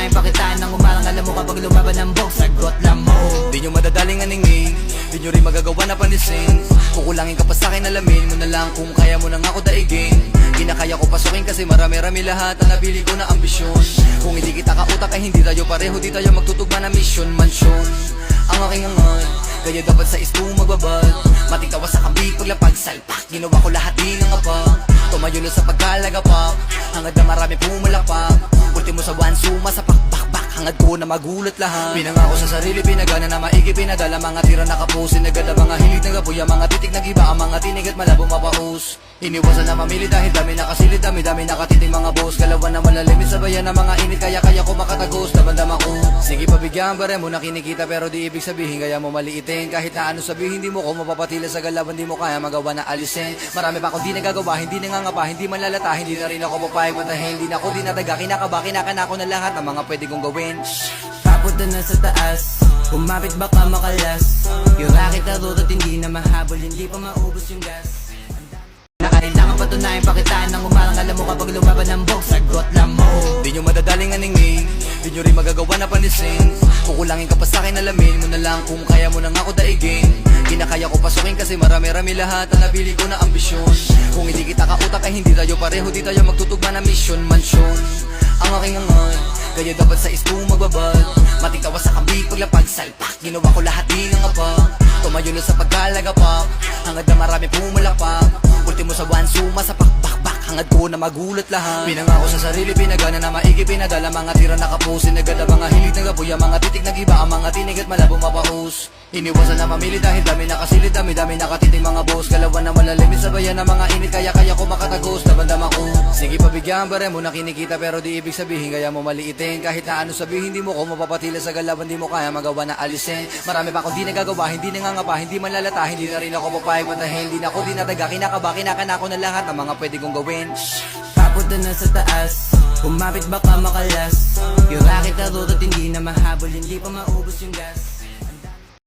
patunayan, pakitaan ng umarang. Alam mo kapag lumaban ng box, sagot lang mo. Di nyo madadaling aningin, di nyo rin magagawa na panisin. Kukulangin ka pa sa'kin, alamin mo na lang kung kaya mo nang ako daigin. Kinakaya ko pasukin kasi marami-rami lahat ang nabili ko na ambisyon. Kung hindi kita kautak ay hindi tayo pareho, di tayo magtutugma na mission, mansyon. Ang aking angay, kaya dapat sa isko magbabad. Mating tawa sa kambig, paglapag salpak. Ginawa ko lahat di nangapak. Tumayo na sa pagkalagapak, hangad na marami pumalapak. Ultimo sa one suma sa pakbakbak, hangad ko na magulat lahat. Pinangako sa sarili, pinagana na maigi, pinadala. Mga tira nakapusin, nagada mga hilig nagabuya. Mga titik nagiba, ang mga tinig at malabo mapaus. Iniwasan na mamili dahil dami nakasilid, dami nakatiting mga boss. Galawan na malalimit sa bayan ng mga init, kaya ko makatagos, damandama ko. Sige pabigyan, bare mo na kinikita pero di ibig sabihin kaya mo maliitin. Kahit na ano sabihin, hindi mo ko mapapatila sa galawan, di mo kaya magawa na alisin. Marami pa akong di nagagawa, hindi nangangapa, hindi manlalata. Hindi na rin ako papayag matahin, hindi na ako dinadaga. Kinakaba, kinakana ko na lahat ng mga pwede kong gawin. Papunta na sa taas, kumapit baka makalas. Yung racket na rurot, hindi na mahabol, hindi pa maubos yung gas. Kailangan patunayan, pakitaan ng umarang. Alam mo kapag lumaban ng box, sagot lang mo. Di nyo madadaling aningin, di nyo rin magagawa na panisin. Kukulangin ka pa sa'kin, alamin mo na lang kung kaya mo nang ako daigin. Kinakaya ko pasukin kasi marami-rami lahat ang nabili ko na ambisyon. Kung hindi kita kautak ay hindi tayo pareho, di tayo magtutugma na mission, mansyon. Ang aking angay, kaya dapat sa isko magbabad. Mating tawa sa kambig, paglapag salpak. Ginawa ko lahat di nangapak. Tumayo na sa pagkalagapak, hangad na marami pumalapak. Ultimo sa one suma sa pakbakbak, hangad ko na magulat lahat. Pinangako sa sarili, pinagana na maigi, pinadala. Mga tira nakapusin, nagada mga hilig nagabuya. Mga titik nagiba, ang mga tinig at malabo mapaus. Iniwasan na mamili dahil dami nakasilid, dami nakatiting mga boss. Galawan na malalimit sa bayan ng mga init, kaya ko makatagos, damandama ko. Sige pabigyan, bare mo na kinikita pero di ibig sabihin kaya mo maliitin. Kahit na ano sabihin, hindi mo ko mapapatila sa galawan, di mo kaya magawa na alisin. Marami pa akong di nagagawa, hindi nangangapa, hindi manlalata. Hindi na rin ako papayag matahin, hindi na ako dinadaga. Kinakaba, kinakana ko na lahat ng mga pwede kong gawin. Papunta na sa taas, kumapit baka makalas. Yung racket na rurot, hindi na mahabol, hindi pa maubos yung gas.